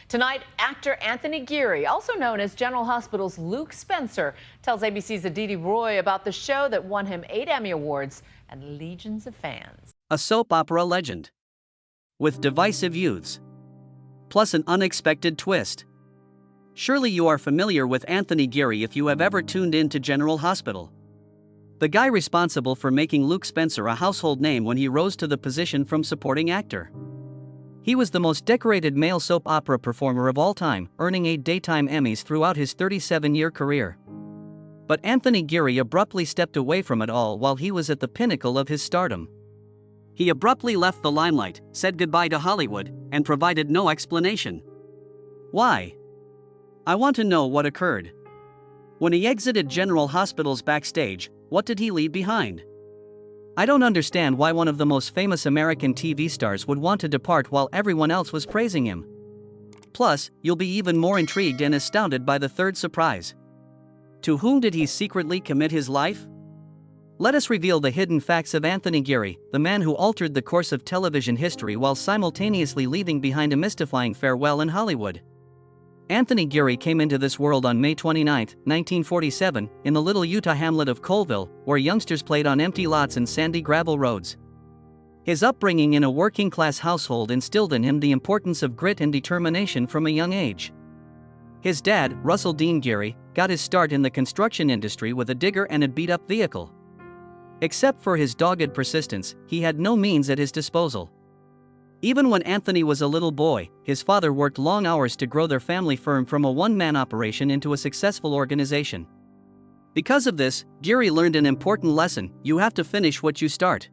Tonight, actor Anthony Geary, also known as General Hospital's Luke Spencer, tells ABC's Aditi Roy about the show that won him 8 Emmy Awards and legions of fans. A soap opera legend. With divisive youths. Plus an unexpected twist. Surely you are familiar with Anthony Geary if you have ever tuned in to General Hospital. The guy responsible for making Luke Spencer a household name when he rose to the position from supporting actor. He was the most decorated male soap opera performer of all time, earning 8 daytime Emmys throughout his 37-year career. But Anthony Geary abruptly stepped away from it all while he was at the pinnacle of his stardom. He abruptly left the limelight, said goodbye to Hollywood, and provided no explanation. Why? I want to know what occurred. When he exited General Hospital's backstage, what did he leave behind? I don't understand why one of the most famous American TV stars would want to depart while everyone else was praising him. Plus, you'll be even more intrigued and astounded by the third surprise. To whom did he secretly commit his life? Let us reveal the hidden facts of Anthony Geary, the man who altered the course of television history while simultaneously leaving behind a mystifying farewell in Hollywood. Anthony Geary came into this world on May 29, 1947, in the little Utah hamlet of Colville, where youngsters played on empty lots and sandy gravel roads. His upbringing in a working-class household instilled in him the importance of grit and determination from a young age. His dad, Russell Dean Geary, got his start in the construction industry with a digger and a beat-up vehicle. Except for his dogged persistence, he had no means at his disposal. Even when Anthony was a little boy, his father worked long hours to grow their family firm from a one-man operation into a successful organization. Because of this, Geary learned an important lesson: you have to finish what you start.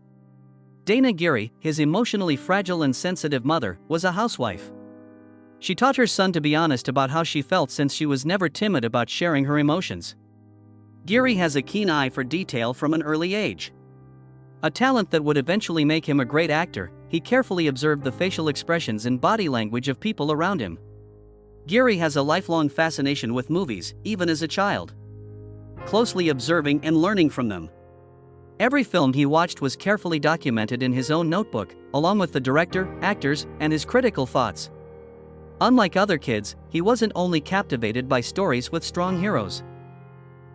Dana Geary, his emotionally fragile and sensitive mother, was a housewife. She taught her son to be honest about how she felt since she was never timid about sharing her emotions. Geary has a keen eye for detail from an early age. A talent that would eventually make him a great actor, he carefully observed the facial expressions and body language of people around him. Geary has a lifelong fascination with movies, even as a child. Closely observing and learning from them. Every film he watched was carefully documented in his own notebook, along with the director, actors, and his critical thoughts. Unlike other kids, he wasn't only captivated by stories with strong heroes.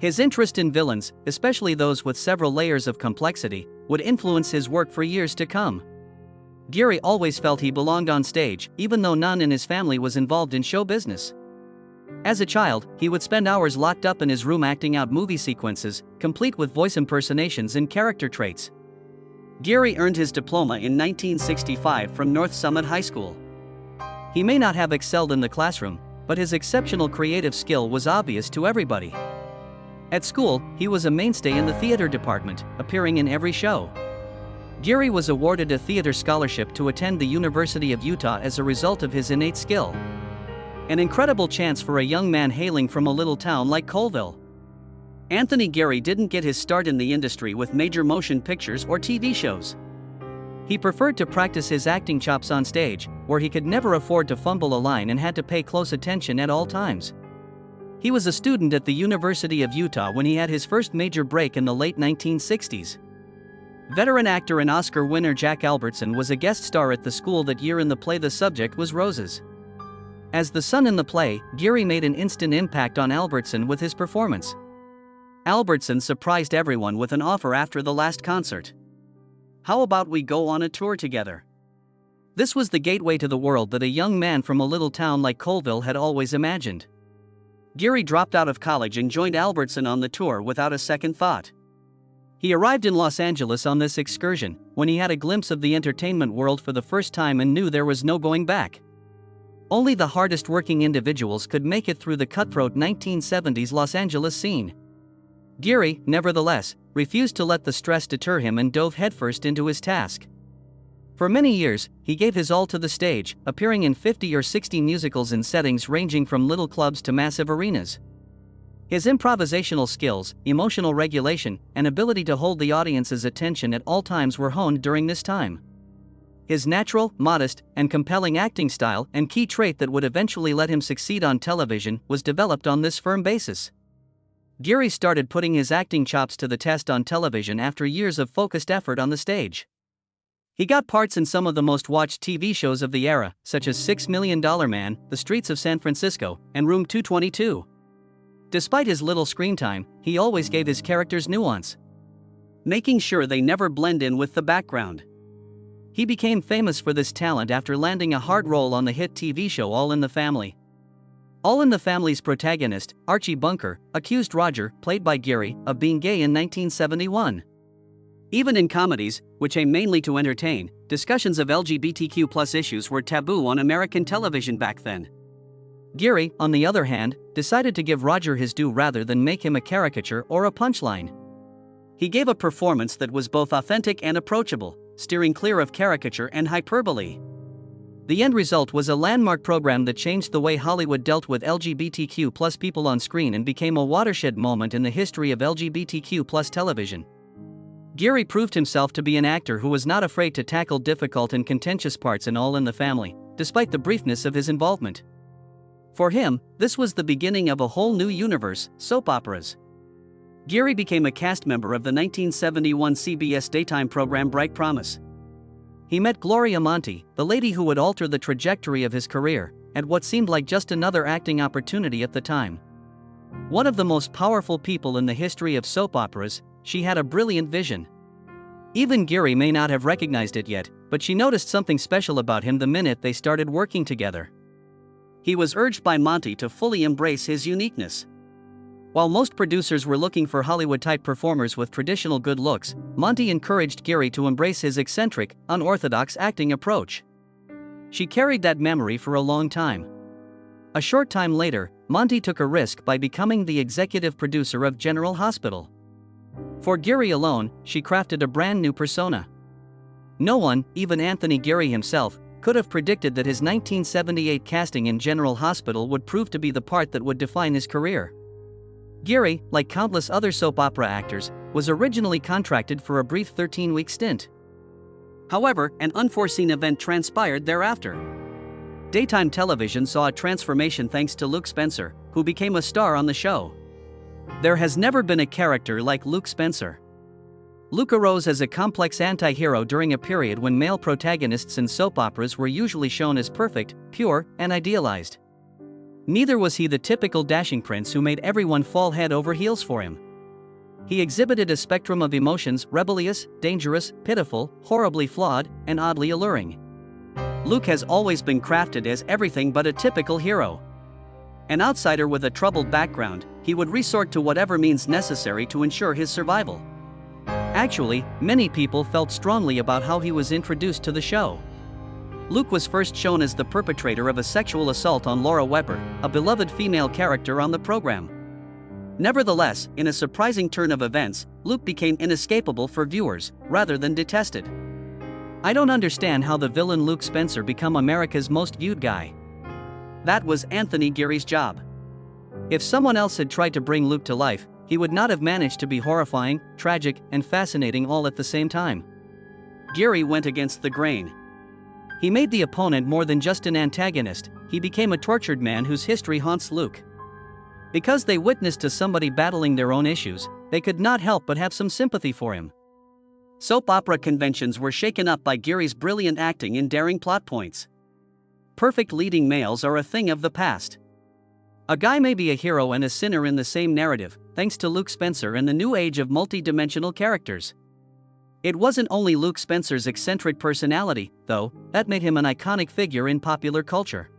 His interest in villains, especially those with several layers of complexity, would influence his work for years to come. Geary always felt he belonged on stage, even though none in his family was involved in show business. As a child, he would spend hours locked up in his room acting out movie sequences, complete with voice impersonations and character traits. Geary earned his diploma in 1965 from North Summit High School. He may not have excelled in the classroom, but his exceptional creative skill was obvious to everybody. At school, he was a mainstay in the theater department, appearing in every show. Geary was awarded a theater scholarship to attend the University of Utah as a result of his innate skill. An incredible chance for a young man hailing from a little town like Colville. Anthony Geary didn't get his start in the industry with major motion pictures or TV shows. He preferred to practice his acting chops on stage, where he could never afford to fumble a line and had to pay close attention at all times. He was a student at the University of Utah when he had his first major break in the late 1960s. Veteran actor and Oscar winner Jack Albertson was a guest star at the school that year in the play The Subject Was Roses. As the son in the play, Geary made an instant impact on Albertson with his performance. Albertson surprised everyone with an offer after the last concert. "How about we go on a tour together?" This was the gateway to the world that a young man from a little town like Colville had always imagined. Geary dropped out of college and joined Albertson on the tour without a second thought. He arrived in Los Angeles on this excursion, when he had a glimpse of the entertainment world for the first time and knew there was no going back. Only the hardest working individuals could make it through the cutthroat 1970s Los Angeles scene. Geary, nevertheless, refused to let the stress deter him and dove headfirst into his task. For many years, he gave his all to the stage, appearing in 50 or 60 musicals in settings ranging from little clubs to massive arenas. His improvisational skills, emotional regulation, and ability to hold the audience's attention at all times were honed during this time. His natural, modest, and compelling acting style, and key trait that would eventually let him succeed on television, was developed on this firm basis. Geary started putting his acting chops to the test on television after years of focused effort on the stage. He got parts in some of the most watched TV shows of the era, such as $6 Million Man, The Streets of San Francisco, and Room 222. Despite his little screen time, he always gave his characters nuance, making sure they never blend in with the background. He became famous for this talent after landing a hard role on the hit TV show All in the Family. All in the Family's protagonist, Archie Bunker, accused Roger, played by Geary, of being gay in 1971. Even in comedies, which aim mainly to entertain, discussions of LGBTQ+ issues were taboo on American television back then. Geary, on the other hand, decided to give Roger his due rather than make him a caricature or a punchline. He gave a performance that was both authentic and approachable, steering clear of caricature and hyperbole. The end result was a landmark program that changed the way Hollywood dealt with LGBTQ+ people on screen and became a watershed moment in the history of LGBTQ+ television. Geary proved himself to be an actor who was not afraid to tackle difficult and contentious parts in All in the Family, despite the briefness of his involvement. For him, this was the beginning of a whole new universe, soap operas. Geary became a cast member of the 1971 CBS daytime program Bright Promise. He met Gloria Monty, the lady who would alter the trajectory of his career, at what seemed like just another acting opportunity at the time. One of the most powerful people in the history of soap operas, she had a brilliant vision. Even Geary may not have recognized it yet, but she noticed something special about him the minute they started working together. He was urged by Monty to fully embrace his uniqueness. While most producers were looking for Hollywood-type performers with traditional good looks, Monty encouraged Geary to embrace his eccentric, unorthodox acting approach. She carried that memory for a long time. A short time later, Monty took a risk by becoming the executive producer of General Hospital. For Geary alone, she crafted a brand new persona. No one, even Anthony Geary himself, could have predicted that his 1978 casting in General Hospital would prove to be the part that would define his career. Geary, like countless other soap opera actors, was originally contracted for a brief 13-week stint. However, an unforeseen event transpired thereafter. Daytime television saw a transformation thanks to Luke Spencer, who became a star on the show. There has never been a character like Luke Spencer. Luke arose as a complex anti-hero during a period when male protagonists in soap operas were usually shown as perfect, pure, and idealized. Neither was he the typical dashing prince who made everyone fall head over heels for him. He exhibited a spectrum of emotions: rebellious, dangerous, pitiful, horribly flawed, and oddly alluring. Luke has always been crafted as everything but a typical hero. An outsider with a troubled background, he would resort to whatever means necessary to ensure his survival. Actually, many people felt strongly about how he was introduced to the show. Luke was first shown as the perpetrator of a sexual assault on Laura Webber, a beloved female character on the program. Nevertheless, in a surprising turn of events, Luke became inescapable for viewers, rather than detested. I don't understand how the villain Luke Spencer became America's most viewed guy. That was Anthony Geary's job. If someone else had tried to bring Luke to life, he would not have managed to be horrifying, tragic, and fascinating all at the same time. Geary went against the grain. He made the opponent more than just an antagonist, he became a tortured man whose history haunts Luke. Because they witnessed to somebody battling their own issues, they could not help but have some sympathy for him. Soap opera conventions were shaken up by Geary's brilliant acting and daring plot points. Perfect leading males are a thing of the past. A guy may be a hero and a sinner in the same narrative, thanks to Luke Spencer and the new age of multi-dimensional characters. It wasn't only Luke Spencer's eccentric personality, though, that made him an iconic figure in popular culture.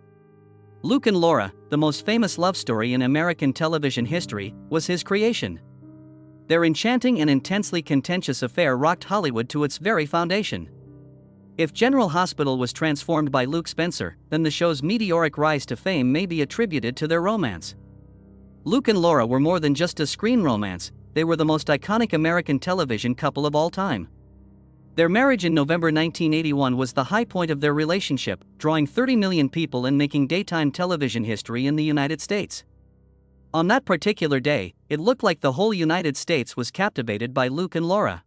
Luke and Laura, the most famous love story in American television history, was his creation. Their enchanting and intensely contentious affair rocked Hollywood to its very foundation. If General Hospital was transformed by Luke Spencer, then the show's meteoric rise to fame may be attributed to their romance. Luke and Laura were more than just a screen romance, they were the most iconic American television couple of all time. Their marriage in November 1981 was the high point of their relationship, drawing 30 million people and making daytime television history in the United States. On that particular day, it looked like the whole United States was captivated by Luke and Laura.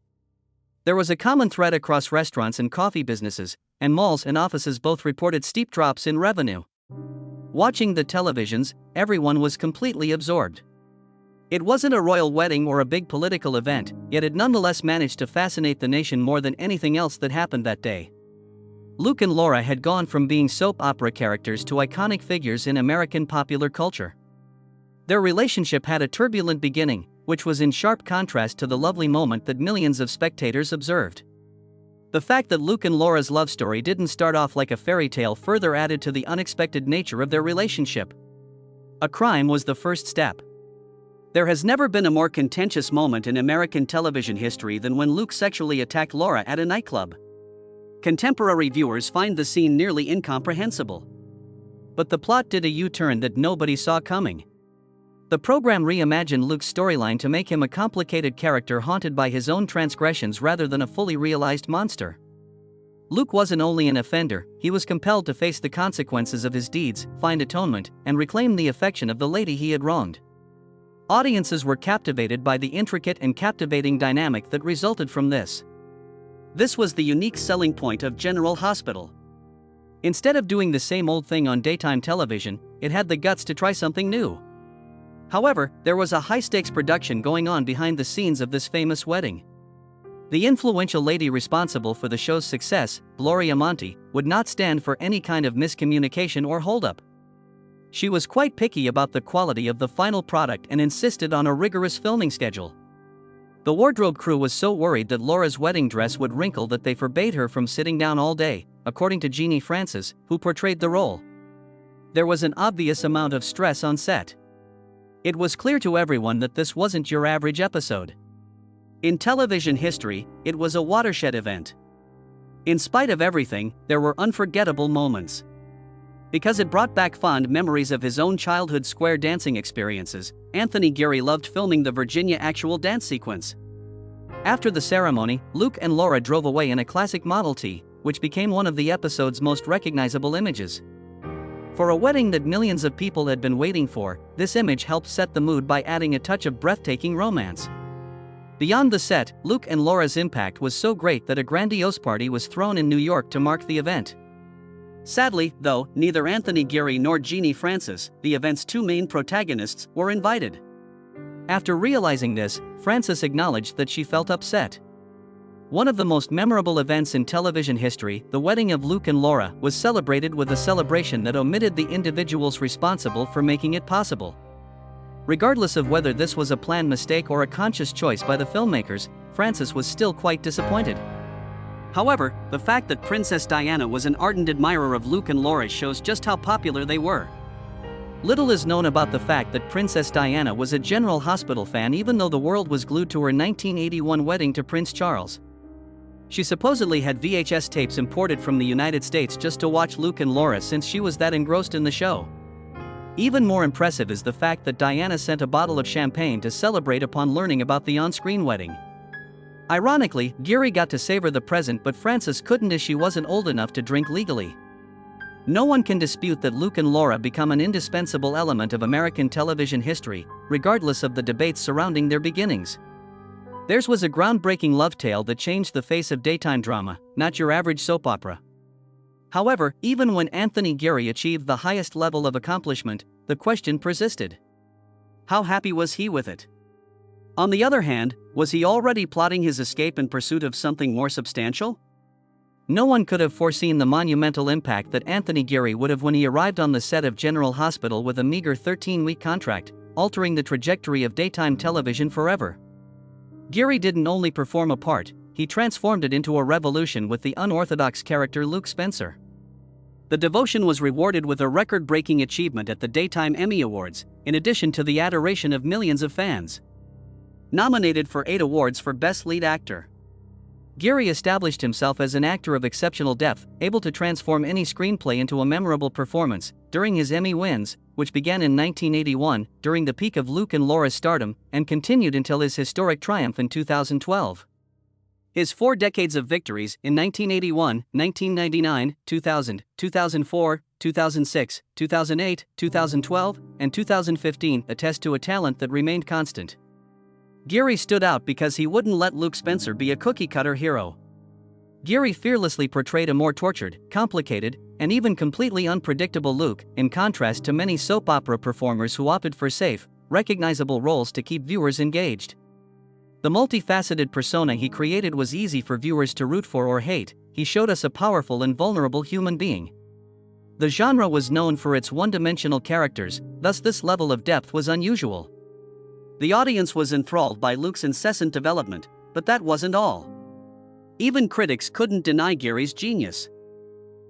There was a common thread across restaurants and coffee businesses, and malls and offices both reported steep drops in revenue. Watching the televisions, everyone was completely absorbed. It wasn't a royal wedding or a big political event, yet it nonetheless managed to fascinate the nation more than anything else that happened that day. Luke and Laura had gone from being soap opera characters to iconic figures in American popular culture. Their relationship had a turbulent beginning, which was in sharp contrast to the lovely moment that millions of spectators observed. The fact that Luke and Laura's love story didn't start off like a fairy tale further added to the unexpected nature of their relationship. A crime was the first step. There has never been a more contentious moment in American television history than when Luke sexually attacked Laura at a nightclub. Contemporary viewers find the scene nearly incomprehensible. But the plot did a U-turn that nobody saw coming. The program reimagined Luke's storyline to make him a complicated character haunted by his own transgressions rather than a fully realized monster. Luke wasn't only an offender, he was compelled to face the consequences of his deeds, find atonement, and reclaim the affection of the lady he had wronged. Audiences were captivated by the intricate and captivating dynamic that resulted from this. This was the unique selling point of General Hospital. Instead of doing the same old thing on daytime television, it had the guts to try something new. However, there was a high-stakes production going on behind the scenes of this famous wedding. The influential lady responsible for the show's success, Gloria Monty, would not stand for any kind of miscommunication or holdup. She was quite picky about the quality of the final product and insisted on a rigorous filming schedule. The wardrobe crew was so worried that Laura's wedding dress would wrinkle that they forbade her from sitting down all day, according to Jeannie Francis, who portrayed the role. There was an obvious amount of stress on set. It was clear to everyone that this wasn't your average episode. In television history, it was a watershed event. In spite of everything, there were unforgettable moments. Because it brought back fond memories of his own childhood square dancing experiences, Anthony Geary loved filming the Virginia actual dance sequence. After the ceremony, Luke and Laura drove away in a classic Model T, which became one of the episode's most recognizable images. For a wedding that millions of people had been waiting for, this image helped set the mood by adding a touch of breathtaking romance. Beyond the set, Luke and Laura's impact was so great that a grandiose party was thrown in New York to mark the event. Sadly, though, neither Anthony Geary nor Jeannie Francis, the event's two main protagonists, were invited. After realizing this, Francis acknowledged that she felt upset. One of the most memorable events in television history, the wedding of Luke and Laura, was celebrated with a celebration that omitted the individuals responsible for making it possible. Regardless of whether this was a planned mistake or a conscious choice by the filmmakers, Francis was still quite disappointed. However, the fact that Princess Diana was an ardent admirer of Luke and Laura shows just how popular they were. Little is known about the fact that Princess Diana was a General Hospital fan even though the world was glued to her 1981 wedding to Prince Charles. She supposedly had VHS tapes imported from the United States just to watch Luke and Laura since she was that engrossed in the show. Even more impressive is the fact that Diana sent a bottle of champagne to celebrate upon learning about the on-screen wedding. Ironically, Geary got to savor the present but Francis couldn't as she wasn't old enough to drink legally. No one can dispute that Luke and Laura become an indispensable element of American television history, regardless of the debates surrounding their beginnings. Theirs was a groundbreaking love tale that changed the face of daytime drama, not your average soap opera. However, even when Anthony Geary achieved the highest level of accomplishment, the question persisted. How happy was he with it? On the other hand, was he already plotting his escape in pursuit of something more substantial? No one could have foreseen the monumental impact that Anthony Geary would have when he arrived on the set of General Hospital with a meager 13-week contract, altering the trajectory of daytime television forever. Geary didn't only perform a part, he transformed it into a revolution with the unorthodox character Luke Spencer. The devotion was rewarded with a record-breaking achievement at the Daytime Emmy Awards, in addition to the adoration of millions of fans. Nominated for 8 awards for Best Lead Actor, Geary established himself as an actor of exceptional depth, able to transform any screenplay into a memorable performance. During his Emmy wins, which began in 1981, during the peak of Luke and Laura's stardom, and continued until his historic triumph in 2012. His 4 decades of victories in 1981, 1999, 2000, 2004, 2006, 2008, 2012, and 2015 attest to a talent that remained constant. Geary stood out because he wouldn't let Luke Spencer be a cookie-cutter hero. Geary fearlessly portrayed a more tortured, complicated, and even completely unpredictable Luke, in contrast to many soap opera performers who opted for safe, recognizable roles to keep viewers engaged. The multifaceted persona he created was easy for viewers to root for or hate. He showed us a powerful and vulnerable human being. The genre was known for its one-dimensional characters, thus this level of depth was unusual. The audience was enthralled by Luke's incessant development, but that wasn't all. Even critics couldn't deny Geary's genius.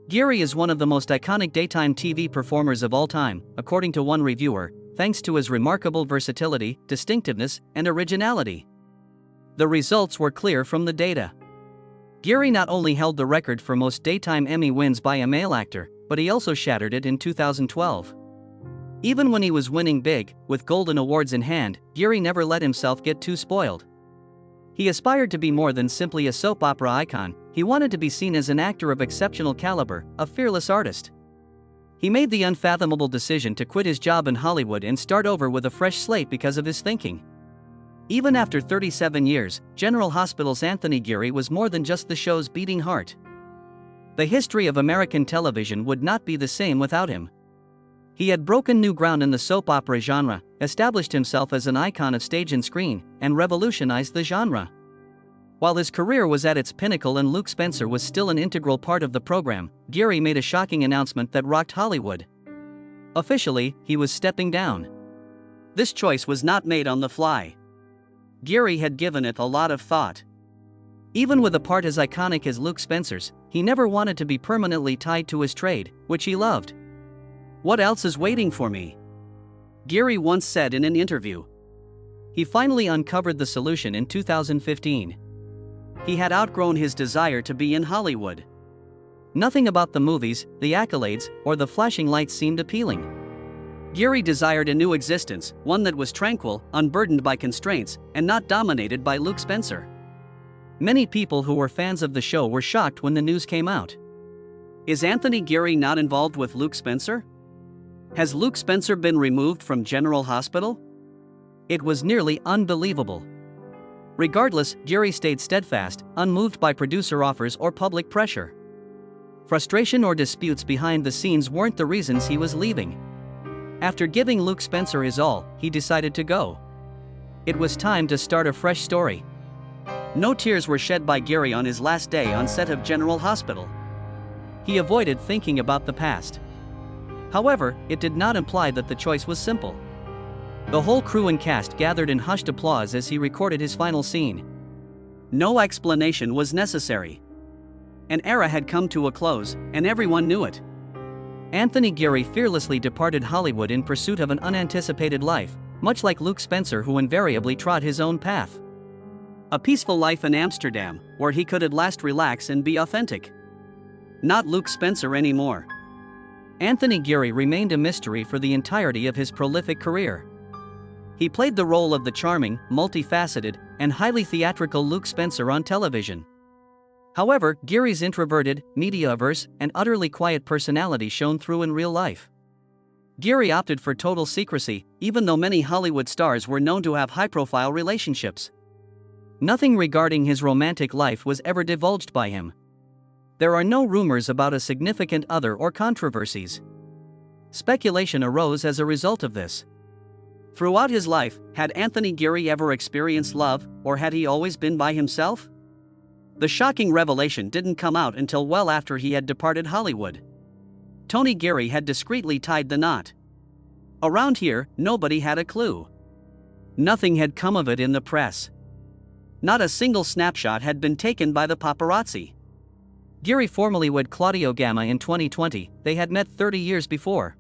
Geary is one of the most iconic daytime TV performers of all time, according to one reviewer, thanks to his remarkable versatility, distinctiveness, and originality. The results were clear from the data. Geary not only held the record for most daytime Emmy wins by a male actor, but he also shattered it in 2012. Even when he was winning big, with Golden Awards in hand, Geary never let himself get too spoiled. He aspired to be more than simply a soap opera icon. He wanted to be seen as an actor of exceptional caliber, a fearless artist. He made the unfathomable decision to quit his job in Hollywood and start over with a fresh slate because of his thinking. Even after 37 years, General Hospital's Anthony Geary was more than just the show's beating heart. The history of American television would not be the same without him. He had broken new ground in the soap opera genre, established himself as an icon of stage and screen, and revolutionized the genre. While his career was at its pinnacle and Luke Spencer was still an integral part of the program, Geary made a shocking announcement that rocked Hollywood. Officially, he was stepping down. This choice was not made on the fly. Geary had given it a lot of thought. Even with a part as iconic as Luke Spencer's, he never wanted to be permanently tied to his trade, which he loved. "What else is waiting for me?" Geary once said in an interview. He finally uncovered the solution in 2015. He had outgrown his desire to be in Hollywood. Nothing about the movies, the accolades, or the flashing lights seemed appealing. Geary desired a new existence, one that was tranquil, unburdened by constraints, and not dominated by Luke Spencer. Many people who were fans of the show were shocked when the news came out. Is Anthony Geary not involved with Luke Spencer? Has Luke Spencer been removed from General Hospital? It was nearly unbelievable. Regardless, Geary stayed steadfast, unmoved by producer offers or public pressure. Frustration or disputes behind the scenes weren't the reasons he was leaving. After giving Luke Spencer his all, he decided to go. It was time to start a fresh story. No tears were shed by Geary on his last day on set of General Hospital. He avoided thinking about the past. However, it did not imply that the choice was simple. The whole crew and cast gathered in hushed applause as he recorded his final scene. No explanation was necessary. An era had come to a close, and everyone knew it. Anthony Geary fearlessly departed Hollywood in pursuit of an unanticipated life, much like Luke Spencer, who invariably trod his own path. A peaceful life in Amsterdam, where he could at last relax and be authentic. Not Luke Spencer anymore. Anthony Geary remained a mystery for the entirety of his prolific career. He played the role of the charming, multifaceted, and highly theatrical Luke Spencer on television. However, Geary's introverted, media-averse, and utterly quiet personality shone through in real life. Geary opted for total secrecy, even though many Hollywood stars were known to have high-profile relationships. Nothing regarding his romantic life was ever divulged by him. There are no rumors about a significant other or controversies. Speculation arose as a result of this. Throughout his life, had Anthony Geary ever experienced love, or had he always been by himself? The shocking revelation didn't come out until well after he had departed Hollywood. Tony Geary had discreetly tied the knot. Around here, nobody had a clue. Nothing had come of it in the press. Not a single snapshot had been taken by the paparazzi. Geary formally wed Claudio Gamma in 2020, they had met 30 years before.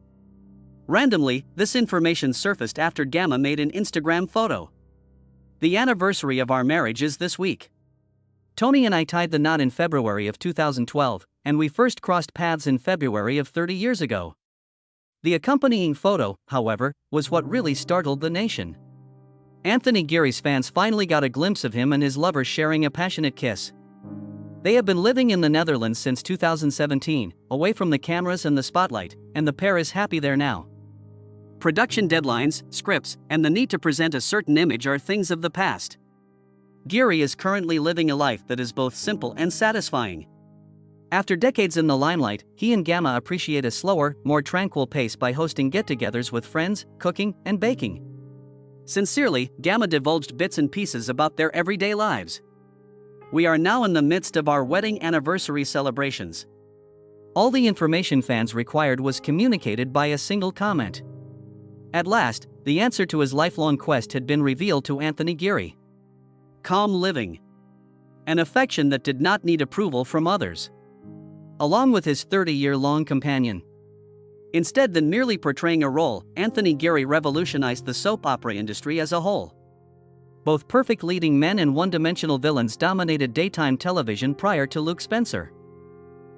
Randomly, this information surfaced after Gamma made an Instagram photo. "The anniversary of our marriage is this week. Tony and I tied the knot in February of 2012, and we first crossed paths in February of 30 years ago." The accompanying photo, however, was what really startled the nation. Anthony Geary's fans finally got a glimpse of him and his lover sharing a passionate kiss. They have been living in the Netherlands since 2017, away from the cameras and the spotlight, and the pair is happy there now. Production deadlines, scripts, and the need to present a certain image are things of the past. Geary is currently living a life that is both simple and satisfying. After decades in the limelight, he and Gamma appreciate a slower, more tranquil pace by hosting get-togethers with friends, cooking, and baking. Sincerely, Gamma divulged bits and pieces about their everyday lives. We are now in the midst of our wedding anniversary celebrations. All the information fans required was communicated by a single comment. At last, the answer to his lifelong quest had been revealed to Anthony Geary. Calm living. An affection that did not need approval from others. Along with his 30-year-long companion. Instead than merely portraying a role, Anthony Geary revolutionized the soap opera industry as a whole. Both perfect leading men and one-dimensional villains dominated daytime television prior to Luke Spencer.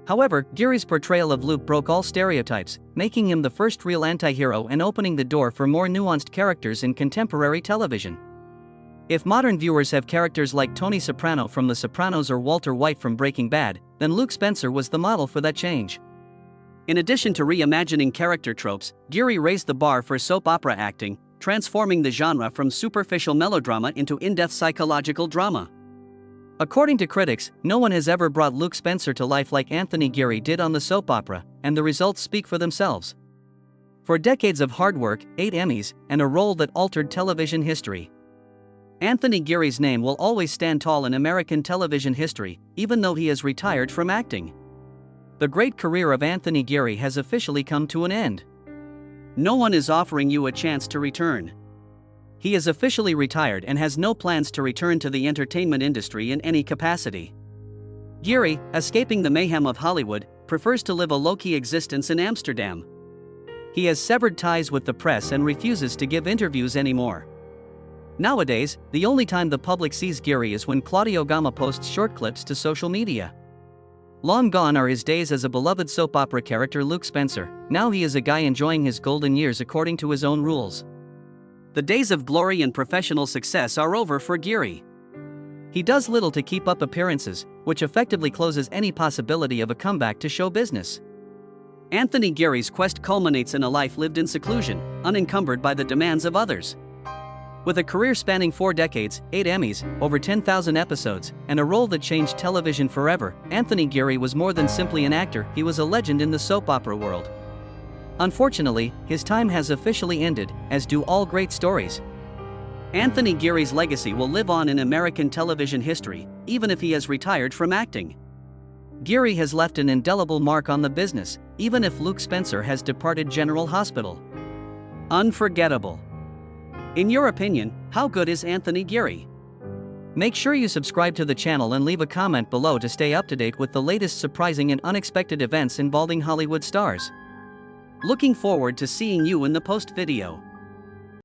However, Geary's portrayal of Luke broke all stereotypes, making him the first real anti-hero and opening the door for more nuanced characters in contemporary television. If modern viewers have characters like Tony Soprano from The Sopranos or Walter White from Breaking Bad, then Luke Spencer was the model for that change. In addition to reimagining character tropes, Geary raised the bar for soap opera acting, transforming the genre from superficial melodrama into in-depth psychological drama. According to critics, no one has ever brought Luke Spencer to life like Anthony Geary did on the soap opera, and the results speak for themselves. For decades of hard work, 8 Emmys, and a role that altered television history. Anthony Geary's name will always stand tall in American television history, even though he has retired from acting. The great career of Anthony Geary has officially come to an end. No one is offering you a chance to return. He is officially retired and has no plans to return to the entertainment industry in any capacity. Geary, escaping the mayhem of Hollywood, prefers to live a low-key existence in Amsterdam. He has severed ties with the press and refuses to give interviews anymore. Nowadays, the only time the public sees Geary is when Claudio Gama posts short clips to social media. Long gone are his days as a beloved soap opera character Luke Spencer. Now he is a guy enjoying his golden years according to his own rules. The days of glory and professional success are over for Geary. He does little to keep up appearances, which effectively closes any possibility of a comeback to show business. Anthony Geary's quest culminates in a life lived in seclusion, unencumbered by the demands of others. With a career spanning 4 decades, 8 Emmys, over 10,000 episodes, and a role that changed television forever, Anthony Geary was more than simply an actor, he was a legend in the soap opera world. Unfortunately, his time has officially ended, as do all great stories. Anthony Geary's legacy will live on in American television history, even if he has retired from acting. Geary has left an indelible mark on the business, even if Luke Spencer has departed General Hospital. Unforgettable. In your opinion, how good is Anthony Geary? Make sure you subscribe to the channel and leave a comment below to stay up to date with the latest surprising and unexpected events involving Hollywood stars. Looking forward to seeing you in the post video.